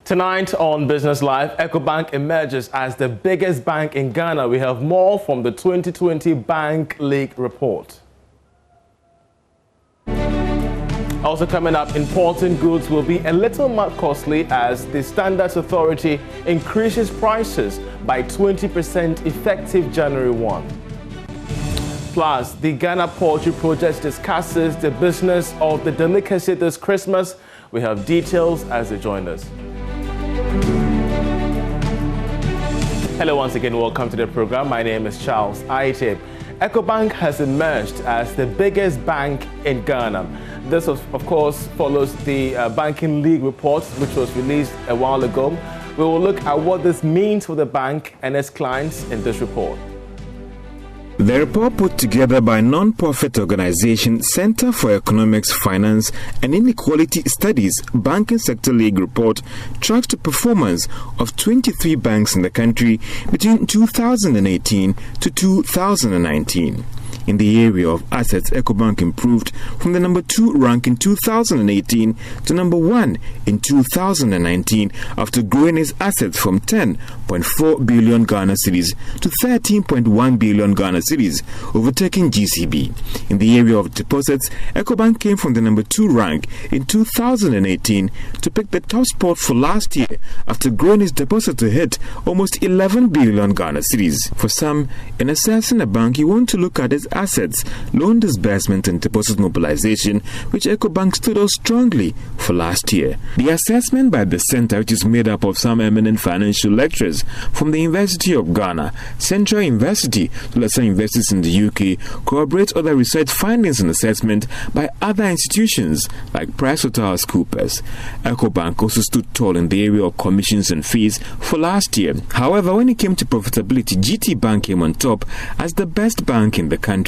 Tonight on Business Live, EcoBank emerges as the biggest bank in Ghana. We have more from the 2020 Bank League report. Also coming up, importing goods will be a little more costly as the Standards Authority increases prices by 20% effective January 1. Plus, the Ghana Poultry Project discusses the business of the delicacy this Christmas. We have details as they join us. Hello once again, welcome to the program. My name is Charles Aite. EcoBank has emerged as the biggest bank in Ghana. This, of course, follows the Banking League report, which was released a while ago. We will look at what this means for the bank and its clients in this report. The report put together by non-profit organization Center for Economics, Finance and Inequality Studies Banking Sector League report tracks the performance of 23 banks in the country between 2018 to 2019. In the area of assets, EcoBank improved from the number 2 rank in 2018 to number 1 in 2019 after growing its assets from 10.4 billion Ghana cedis to 13.1 billion Ghana cedis, overtaking GCB. In the area of deposits, EcoBank came from the number 2 rank in 2018 to pick the top spot for last year after growing its deposit to hit almost 11 billion Ghana cedis. For some, in assessing a bank, you want to look at its assets, loan disbursement and deposit mobilization, which EcoBank stood out strongly for last year. The assessment by the center, which is made up of some eminent financial lecturers from the University of Ghana, Central University, to lesser universities in the UK, corroborates other research findings and assessment by other institutions like PricewaterhouseCoopers. EcoBank also stood tall in the area of commissions and fees for last year. However, when it came to profitability, GT Bank came on top as the best bank in the country.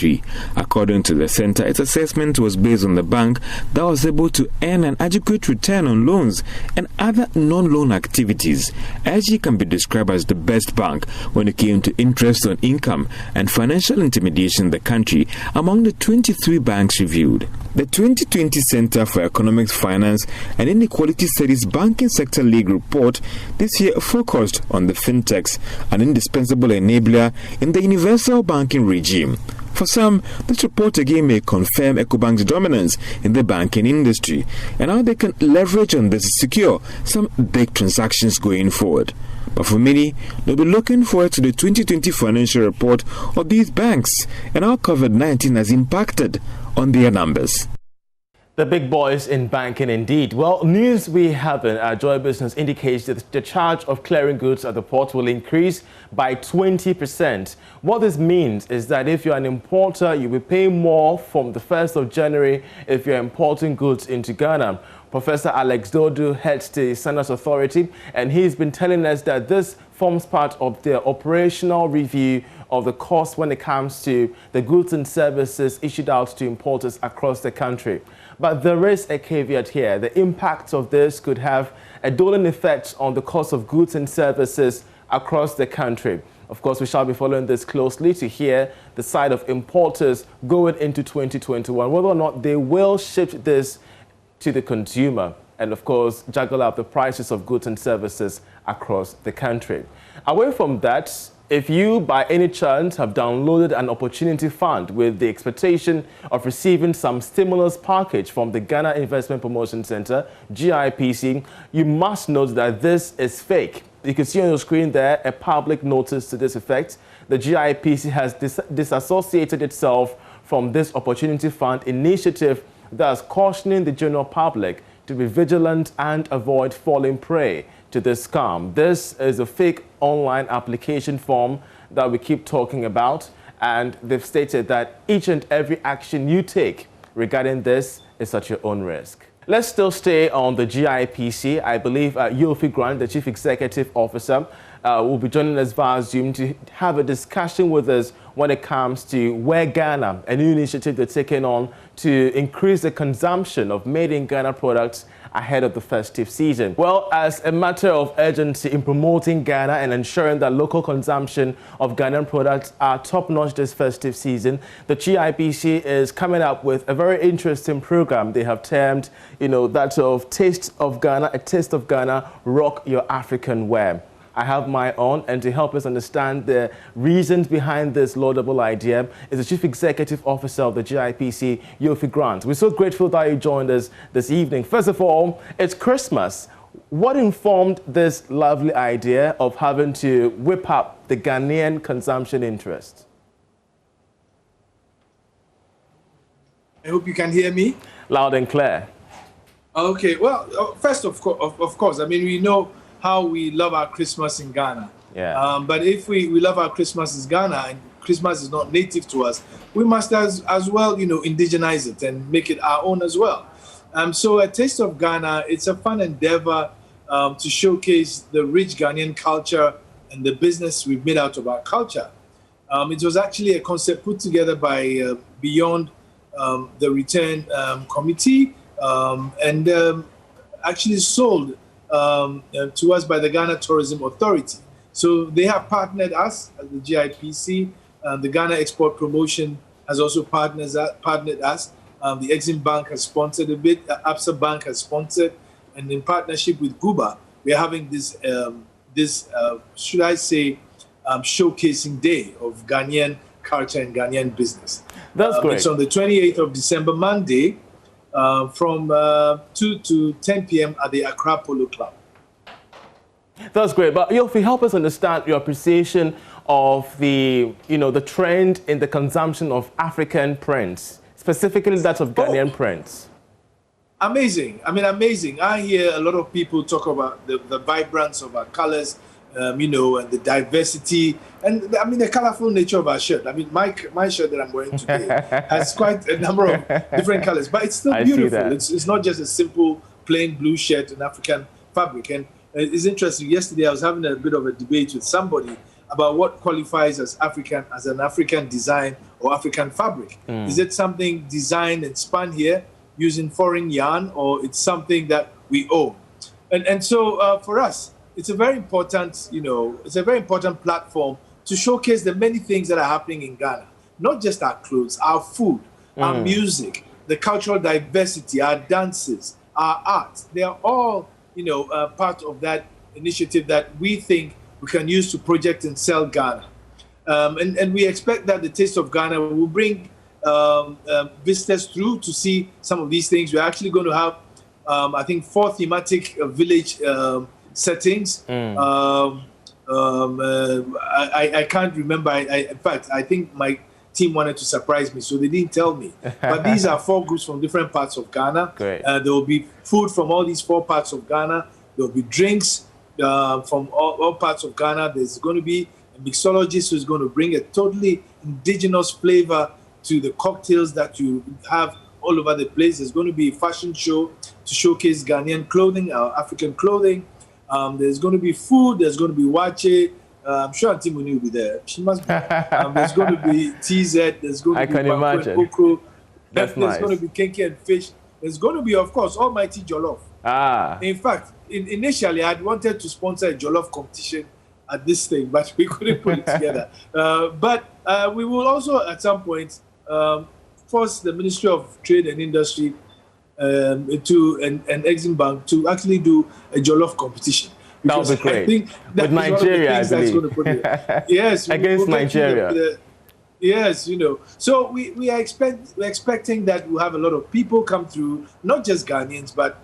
According to the center, its assessment was based on the bank that was able to earn an adequate return on loans and other non-loan activities. SG can be described as the best bank when it came to interest on income and financial intermediation in the country among the 23 banks reviewed. The 2020 Center for Economics, Finance and Inequality Studies Banking Sector League report this year focused on the fintechs, an indispensable enabler in the universal banking regime. For some, this report again may confirm EcoBank's dominance in the banking industry and how they can leverage on this to secure some big transactions going forward. But for many, they'll be looking forward to the 2020 financial report of these banks and how COVID-19 has impacted on their numbers. The big boys in banking indeed. Well, news we have in our Joy Business indicates that the charge of clearing goods at the port will increase by 20%. What this means is that if you're an importer, you'll be paying more from the 1st of January if you're importing goods into Ghana. Professor Alex Dodu heads the Standards Authority, and he's been telling us that this forms part of their operational review of the cost when it comes to the goods and services issued out to importers across the country. But there is a caveat here. The impact of this could have a doubling effect on the cost of goods and services across the country. Of course, we shall be following this closely to hear the side of importers going into 2021, whether or not they will shift this to the consumer and, of course, juggle up the prices of goods and services across the country. Away from that, if you, by any chance, have downloaded an opportunity fund with the expectation of receiving some stimulus package from the Ghana Investment Promotion Center, GIPC, you must note that this is fake. You can see on your screen there a public notice to this effect. The GIPC has disassociated itself from this opportunity fund initiative, thus cautioning the general public to be vigilant and avoid falling prey to this scam. This is a fake online application form that we keep talking about, and they've stated that each and every action you take regarding this is at your own risk. Let's still stay on the GIPC. I believe Yofi Grant, the Chief Executive Officer, will be joining us via Zoom to have a discussion with us when it comes to Where Ghana, a new initiative they're taking on to increase the consumption of made in Ghana products ahead of the festive season. Well, as a matter of urgency in promoting Ghana and ensuring that local consumption of Ghanaian products are top-notch this festive season, the GIPC is coming up with a very interesting program they have termed, that of Taste of Ghana, a Taste of Ghana, Rock Your African Wear. I have my own, and to help us understand the reasons behind this laudable idea is the Chief Executive Officer of the GIPC, Yofi Grant. We're so grateful that you joined us this evening. First of all, it's Christmas. What informed this lovely idea of having to whip up the Ghanaian consumption interest? I hope you can hear me. Loud and clear. Okay, well, first, of course, I mean, we know how we love our Christmas in Ghana. Yeah. But if we love our Christmas in Ghana and Christmas is not native to us, we must as well, indigenize it and make it our own as well. So a Taste of Ghana, it's a fun endeavor to showcase the rich Ghanaian culture and the business we've made out of our culture. It was actually a concept put together by Beyond the Return Committee and actually sold to us by the Ghana Tourism Authority. So they have partnered us as the GIPC. The Ghana Export Promotion has also partnered us. The Exim Bank has sponsored a bit. Absa Bank has sponsored. And in partnership with Guba, we are having this, should I say, showcasing day of Ghanaian culture and Ghanaian business. That's great. It's on the 28th of December, Monday, from 2 to 10 p.m. at the Accra Polo Club. That's great. But Yofi, help us understand your appreciation of the trend in the consumption of African prints, specifically that of Ghanaian prints. Amazing. I mean, amazing. I hear a lot of people talk about the vibrance of our colors, and the diversity, and I mean the colorful nature of our shirt. I mean, my shirt that I'm wearing today has quite a number of different colors, but it's still beautiful. It's not just a simple plain blue shirt in African fabric. And it's interesting. Yesterday, I was having a bit of a debate with somebody about what qualifies as an African design or African fabric. Is it something designed and spun here using foreign yarn, or it's something that we own? And so for us, it's a very important, platform to showcase the many things that are happening in Ghana. Not just our clothes, our food, our music, the cultural diversity, our dances, our art. They are all, part of that initiative that we think we can use to project and sell Ghana. And we expect that the Taste of Ghana will bring visitors through to see some of these things. We're actually going to have, I think, 4 thematic village settings. I can't remember. In fact, I think my team wanted to surprise me, so they didn't tell me. But these are 4 groups from different parts of Ghana. Great. There will be food from all these 4 parts of Ghana. There will be drinks from all parts of Ghana. There's going to be a mixologist who's going to bring a totally indigenous flavor to the cocktails that you have all over the place. There's going to be a fashion show to showcase Ghanaian clothing, our African clothing. There's going to be food. There's going to be wache. I'm sure Auntie Muni will be there. She must be. There's going to be TZ. There's going to be imagine. That's There's nice. going to be kenke and fish. There's going to be, of course, almighty jollof. In fact, initially, I wanted to sponsor a jollof competition at this thing, but we couldn't put it together. But we will also, at some point, force the Ministry of Trade and Industry and Exim Bank to actually do a jollof competition. That would be great. I think with Nigeria, I believe. Yes, against Nigeria. Yes, So we are expecting that we'll have a lot of people come through, not just Ghanaians, but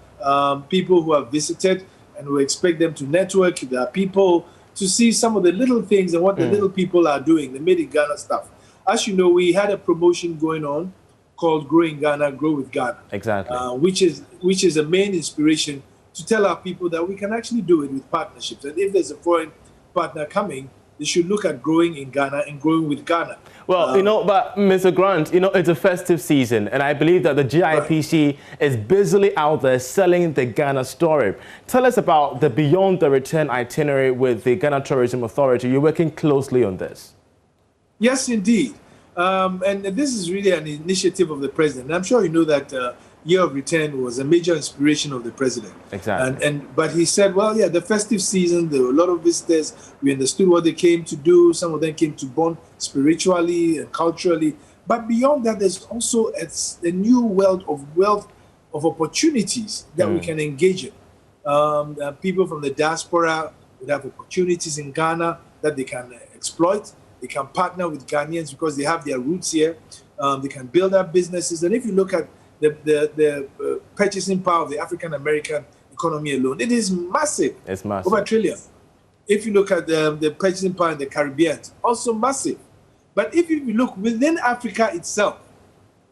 people who have visited, and we expect them to network with our people to see some of the little things and what the little people are doing, the made in Ghana stuff. As you know, we had a promotion going on called Grow in Ghana, Grow with Ghana. Exactly. Which is a main inspiration to tell our people that we can actually do it with partnerships. And if there's a foreign partner coming, they should look at growing in Ghana and growing with Ghana. Well, but Mr. Grant, it's a festive season, and I believe that the GIPC is busily out there selling the Ghana story. Tell us about the Beyond the Return itinerary with the Ghana Tourism Authority. You're working closely on this. Yes, indeed. And this is really an initiative of the president. And I'm sure you know that year of return was a major inspiration of the president. Exactly. But he said, well, yeah, the festive season, there were a lot of visitors. We understood what they came to do. Some of them came to bond spiritually and culturally. But beyond that, there's also a new wealth of opportunities that we can engage in. People from the diaspora would have opportunities in Ghana that they can exploit. They can partner with Ghanaians because they have their roots here. They can build up businesses. And if you look at the purchasing power of the African-American economy alone, it is massive. It's massive. Over $1 trillion. If you look at the purchasing power in the Caribbean, also massive. But if you look within Africa itself,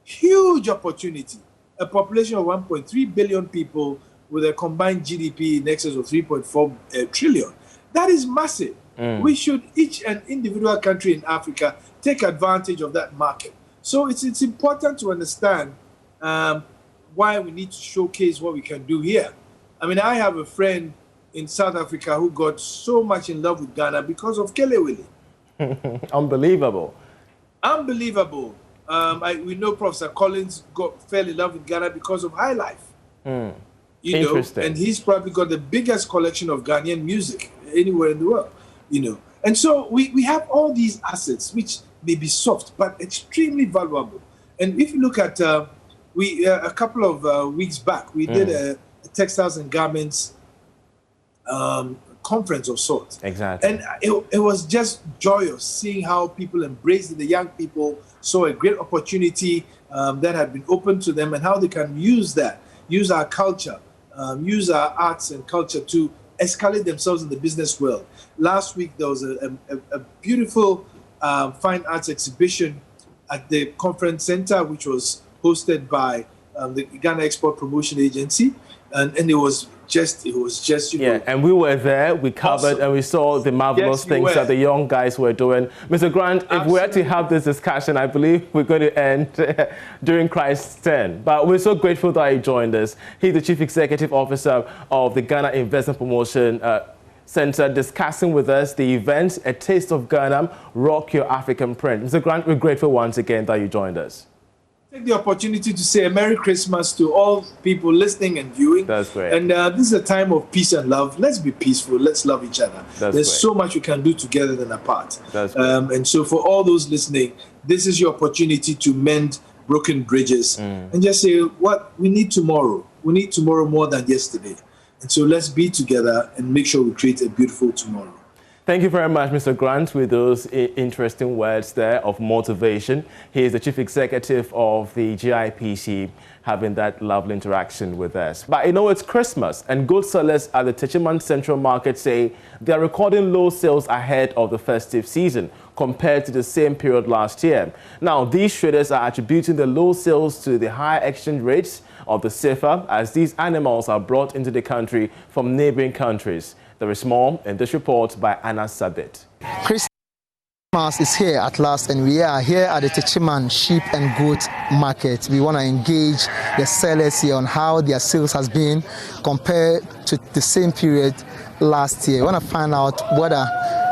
huge opportunity. A population of 1.3 billion people with a combined GDP in excess of 3.4 trillion. That is massive. We should, each and individual country in Africa, take advantage of that market. So it's important to understand why we need to showcase what we can do here. I mean, I have a friend in South Africa who got so much in love with Ghana because of Kelewele. Unbelievable. Unbelievable. We know Professor Collins fell in love with Ghana because of High Life. You know, and he's probably got the biggest collection of Ghanaian music anywhere in the world. You know, and so we have all these assets which may be soft but extremely valuable. And if you look at a couple of weeks back, we did a textiles and garments conference of sorts. Exactly. And it was just joyous seeing how people embraced it. The young people saw a great opportunity that had been opened to them and how they can use our culture, use our arts and culture to escalate themselves in the business world. Last week, there was a beautiful fine arts exhibition at the conference center, which was hosted by the Ghana Export Promotion Agency. And it was just, you know. And we were there, we covered, and we saw the marvelous things that the young guys were doing. Mr. Grant, if we had to have this discussion, I believe we're going to end during Christ's 10. But we're so grateful that you joined us. He's the Chief Executive Officer of the Ghana Investment Promotion Center, discussing with us the event, A Taste of Ghana, Rock Your African Print. Mr. Grant, we're grateful once again that you joined us. Take the opportunity to say a Merry Christmas to all people listening and viewing. That's great. And this is a time of peace and love. Let's be peaceful. Let's love each other. There's so much we can do together than apart. And so for all those listening, this is your opportunity to mend broken bridges and just say, what we need tomorrow. We need tomorrow more than yesterday. And so let's be together and make sure we create a beautiful tomorrow. Thank you very much, Mr. Grant, with those interesting words there of motivation. He is the Chief Executive of the GIPC, having that lovely interaction with us. But you know, it's Christmas, and goods sellers at the Techiman Central Market say they are recording low sales ahead of the festive season compared to the same period last year. Now, these traders are attributing the low sales to the higher exchange rates of the CFA as these animals are brought into the country from neighboring countries. There is more in this report by Anna Sabit. Christmas is here at last, and we are here at the Techiman Sheep and Goat Market. We want to engage the sellers here on how their sales has been compared to the same period last year. We want to find out whether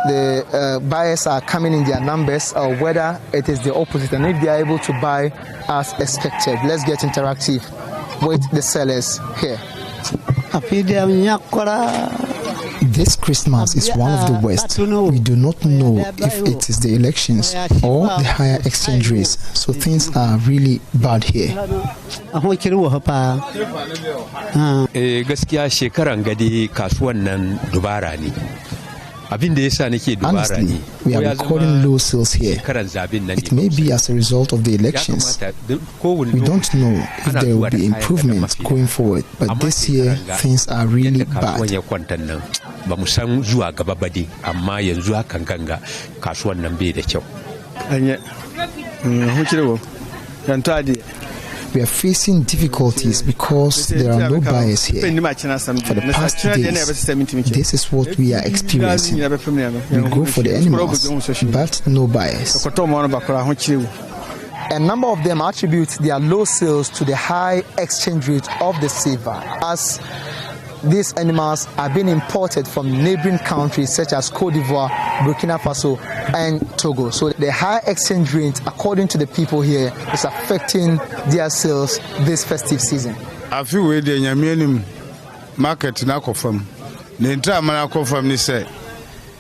the buyers are coming in their numbers or whether it is the opposite, and if they are able to buy as expected. Let's get interactive with the sellers here. This Christmas is one of the worst. We do not know if it is the elections or the higher exchange rates, so things are really bad here. Gaskiya shekaran gadi kasuwan nan dubara ne. Honestly, we are recording low sales here. It may be as a result of the elections. We don't know if there will be improvements going forward, but this year things are really bad. We are facing difficulties because there are no buyers here. For the past 2 days, this is what we are experiencing. We go for the animals, but no buyers. A number of them attribute their low sales to the high exchange rate of the CFA. As these animals are being imported from neighboring countries such as Cote d'Ivoire, Burkina Faso, and Togo. So the high exchange rate, according to the people here, is affecting their sales this festive season. I feel with the Yamianim market now confirm. The entire man confirm say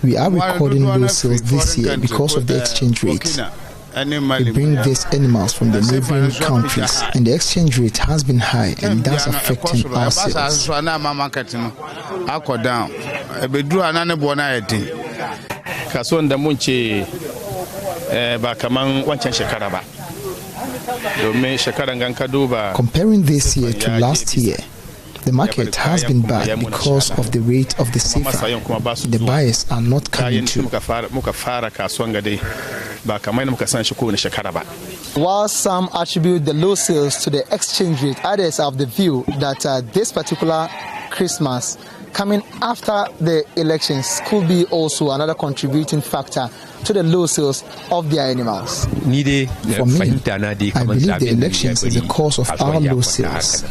we are recording low sales this year because of the exchange rate. We bring these animals from the neighboring countries, and the exchange rate has been high, and that's affecting our sales. Comparing this year to last year, the market has been bad because of the rate of the CFA. The buyers are not coming to. While some attribute the low sales to the exchange rate, others have the view that this particular Christmas coming after the elections could be also another contributing factor to the low sales of their animals. For me, I believe the elections is the cause of our low sales.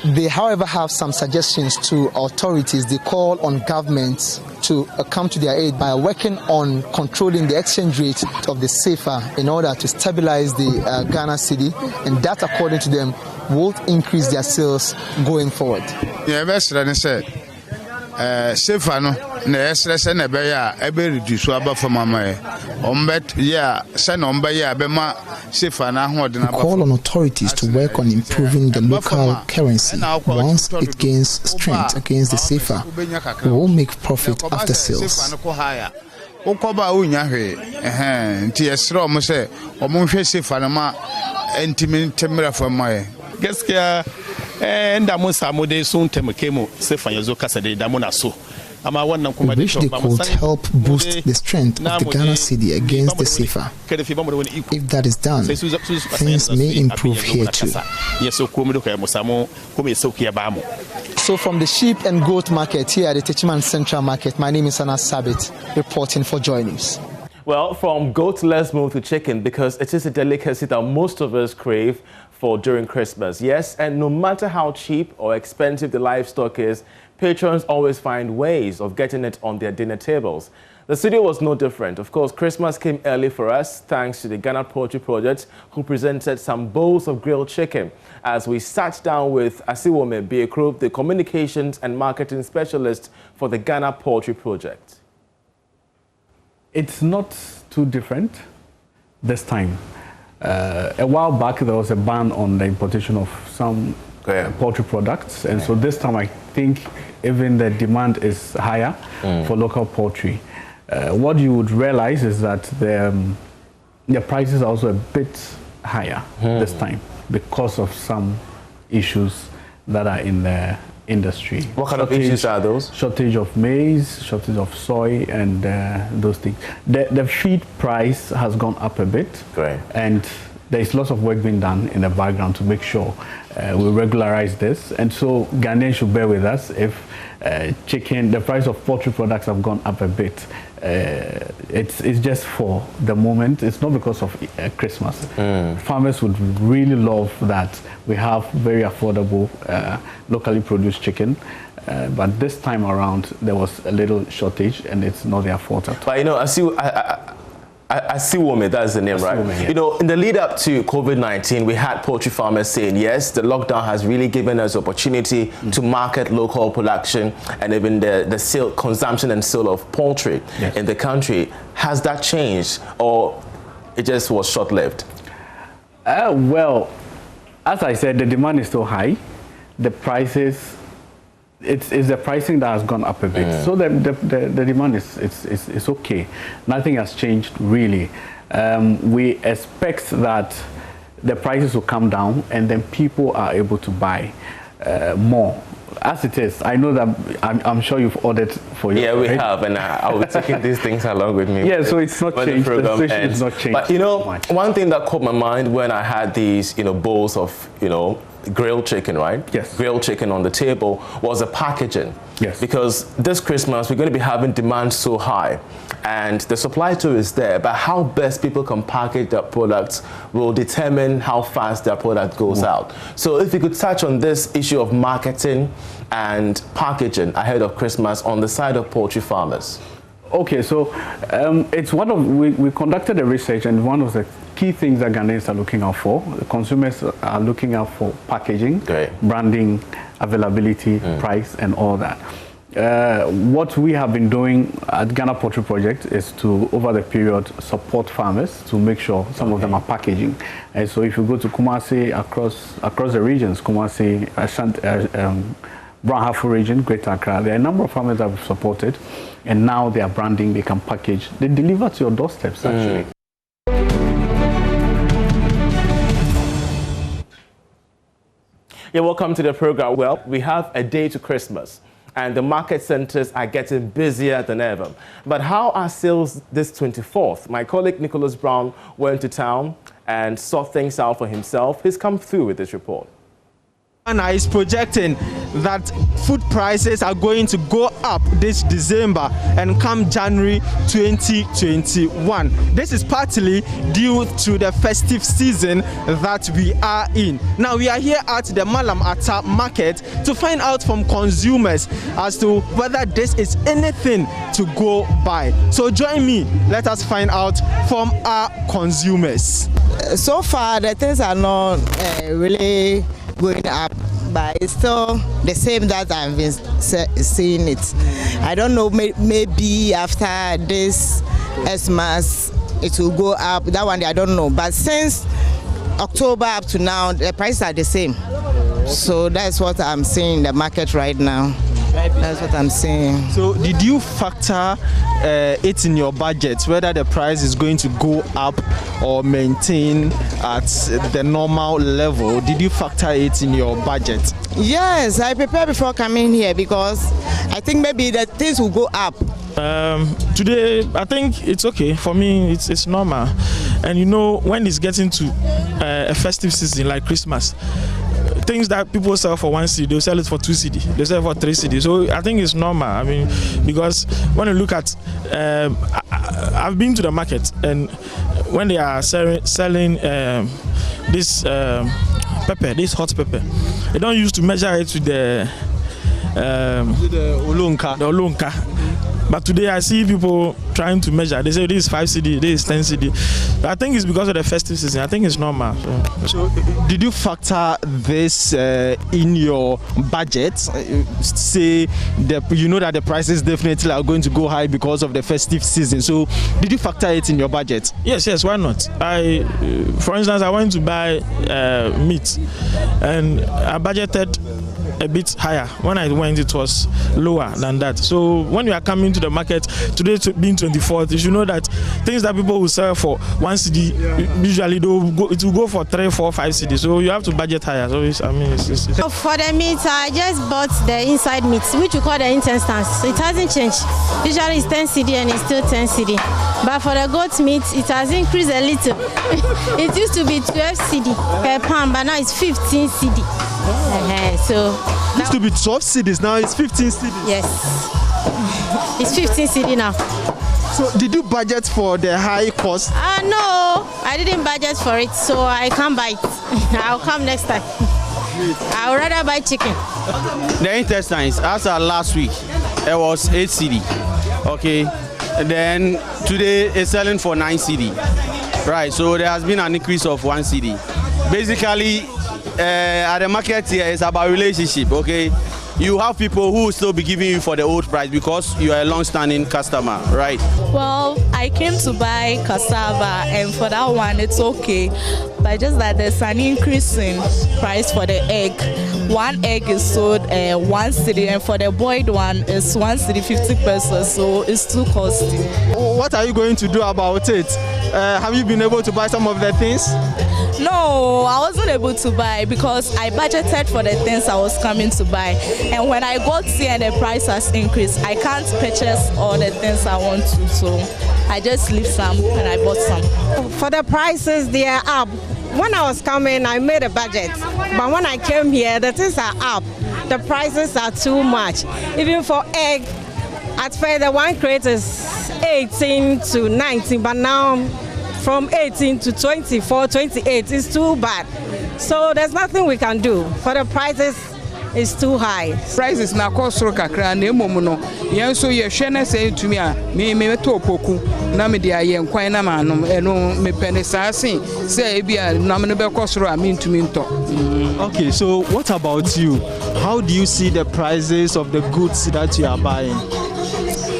They, however, have some suggestions to authorities. They call on governments to come to their aid by working on controlling the exchange rate of the CFA in order to stabilize the Ghana cedi, and that, according to them, will increase their sales going forward. Yeah, that's what I said. CFA no na esrese na be ya ebe reduce aba from amaye ombet ya se na omba ya be ma CFA na ahode na call on authorities to work on improving the local currency. Once it gains strength against the CFA, we will make profit after sales. Ukoba unya hwe nti esre omo se omo hwe CFA na ma entimi temra from amaye gaskiya nda mun samu dai sun taimake mu CFA yazo kasa dai da muna so. We wish they could help boost the strength of the Ghana cedi against the CFA. If that is done, things may improve here too. So from the sheep and goat market here at the Techiman Central Market, my name is Anas Sabit, reporting for JoyNews. Well, from goat, let's move to chicken, because it is a delicacy that most of us crave for during Christmas. Yes, and no matter how cheap or expensive the livestock is, patrons always find ways of getting it on their dinner tables. The studio was no different. Of course, Christmas came early for us thanks to the Ghana Poultry Project, who presented some bowls of grilled chicken. As we sat down with Asiwome Biekro, the communications and marketing specialist for the Ghana Poultry Project. It's not too different this time. A while back, there was a ban on the importation of some poultry products, and so this time I think even the demand is higher for local poultry. What you would realize is that the prices are also a bit higher this time because of some issues that are in the industry. What kind of issues are those? Shortage of maize, shortage of soy, and those things. The feed price has gone up a bit, and there is lots of work being done in the background to make sure we regularize this. And so Ghanaians should bear with us if chicken, the price of poultry products have gone up a bit. It's just for the moment. It's not because of Christmas. Farmers would really love that we have very affordable locally produced chicken. But this time around, there was a little shortage, and it's not their fault at all. But you know, Asiwome, that's the name, right? Yeah. You know, in the lead up to COVID-19, we had poultry farmers saying, yes, the lockdown has really given us opportunity to market local production and even the sale, consumption and sale of poultry in the country. Has that changed, or it just was short-lived? Well, as I said, the demand is still high. The prices, it's the pricing that has gone up a bit. So the demand is okay. Nothing has changed really. We expect that the prices will come down and then people are able to buy more. As it is, I know that I'm sure you've ordered for you. Yeah, we have, and I'll be taking these things along with me. Yeah, so it's not changed. The situation is not changed. But you know, one thing that caught my mind when I had these, bowls of, grilled chicken, right? Yes. Grilled chicken on the table was the packaging. Yes. Because this Christmas, we're going to be having demand so high, and the supply too is there, but how best people can package their products will determine how fast their product goes out. So if you could touch on this issue of marketing and packaging ahead of Christmas on the side of poultry farmers. Okay, so it's one of, we conducted a research, and one of the key things that Ghanaians are looking out for, the consumers are looking out for packaging, branding, availability, price, and all that. What we have been doing at Ghana Poultry Project is to, over the period, support farmers to make sure some of them are packaging. And so if you go to Kumasi, across the regions, Kumasi, Brahafo region, Greater Accra, there are a number of farmers that we've supported, and now they are branding, they can package, they deliver to your doorsteps actually. Yeah, welcome to the program. Well, we have a day to Christmas, and the market centers are getting busier than ever. But how are sales this 24th? My colleague Nicholas Brown went to town and saw things out for himself. He's come through with this report. Ghana is projecting that food prices are going to go up this December and come January 2021. This is partly due to the festive season that we are in. Now we are here at the Malam Atta market to find out from consumers as to whether this is anything to go by. So join me, let us find out from our consumers. So far the things are not really going up, but it's still the same that I've been seeing it. I don't know, maybe after this Xmas it will go up. That one I don't know, but since October up to now the prices are the same. So that's what I'm seeing in the market right now. That's what I'm saying. So did you factor it in your budget, whether the price is going to go up or maintain at the normal level? Did you factor it in your budget? Yes, I prepared before coming here because I think maybe the things will go up. Today I think it's okay for me. It's normal, and you know, when it's getting to a festive season like Christmas, things that people sell for 1 cedi, they'll sell it for 2 cedi, they sell for 3 cedi. So I think it's normal. I mean, because when you look at, I've been to the market, and when they are selling this pepper, this hot pepper, they don't used to measure it with the olunka. But today I see people trying to measure. They say this is 5 cedi, this is 10 cedi. But I think it's because of the festive season. I think it's normal. So did you factor this in your budget? Say you know that the prices definitely are going to go high because of the festive season. So did you factor it in your budget? Yes, why not? For instance, I went to buy meat, and I budgeted a bit higher. When I went, it was lower than that. So when you are coming to the market today, being 24th, you should know that things that people will sell for 1 cedi, usually it will go for 3, 4, 5 cedi. So you have to budget higher. So it's for the meat, I just bought the inside meat, which we call the intestines. So it hasn't changed. Usually it's 10 cedi and it's still 10 cedi. But for the goat meat, it has increased a little. It used to be 12 cedi per pound, but now it's 15 cedi. So it used to be 12 cedis, now it's 15 cedis. Yes, it's 15 cedi now. So did you budget for the high cost? No, I didn't budget for it, so I can't buy it. I'll come next time. I would rather buy chicken. The intestines, as last week, it was 8 cedi. Okay, and then today it's selling for 9 cedi. Right, so there has been an increase of 1 cedi. Basically, at the market here, it's about relationship. Okay, you have people who will still be giving you for the old price because you are a long-standing customer, right? Well, I came to buy cassava, and for that one it's okay, but just that there's an increase in price for the egg. One egg is sold 1 cedi, and for the boiled one is 1 cedi 50 pesos, so it's too costly. What are you going to do about it? Have you been able to buy some of the things? No, I wasn't able to buy because I budgeted for the things I was coming to buy, and when I got here and the price has increased, I can't purchase all the things I want to, so I just leave some and I bought some. For the prices, they are up. When I was coming, I made a budget, but when I came here, the things are up. the prices are too much. Even for egg, at first the one crate is 18 to 19, but now from 18 to 24, 28 is too bad. So there's nothing we can do. For the prices, it's too high. Prices na cost ro kakra na emom no yen so ye hwe na say tumi a me to opoku na me dia ye nkwan na manom eno me pene sasin say e bia na me be cost ro a me ntumi nto. Okay, so what about you? How do you see the prices of the goods that you are buying?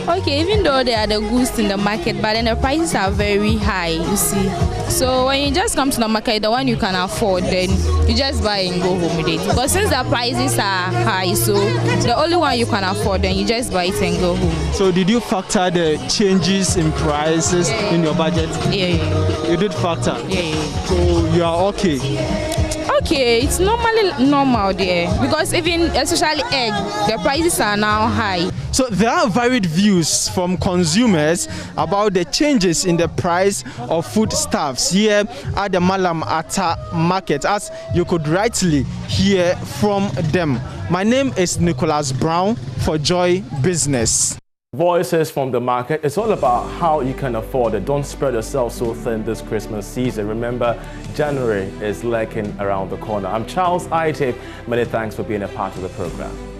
Okay, even though there are the goods in the market, but then the prices are very high, you see. So when you just come to the market, the one you can afford, then you just buy and go home with it. But since the prices are high, so the only one you can afford, then you just buy it and go home. So did you factor the changes in prices in your budget? Yeah. You did factor? Yeah. So you are okay? Okay, it's normally normal there because even especially egg, the prices are now high. So there are varied views from consumers about the changes in the price of foodstuffs here at the Malam Atta market, as you could rightly hear from them. My name is Nicholas Brown for Joy Business. Voices from the market. It's all about how you can afford it. Don't spread yourself so thin this Christmas season. Remember, January is lurking around the corner. I'm Charles Aite. Many thanks for being a part of the program.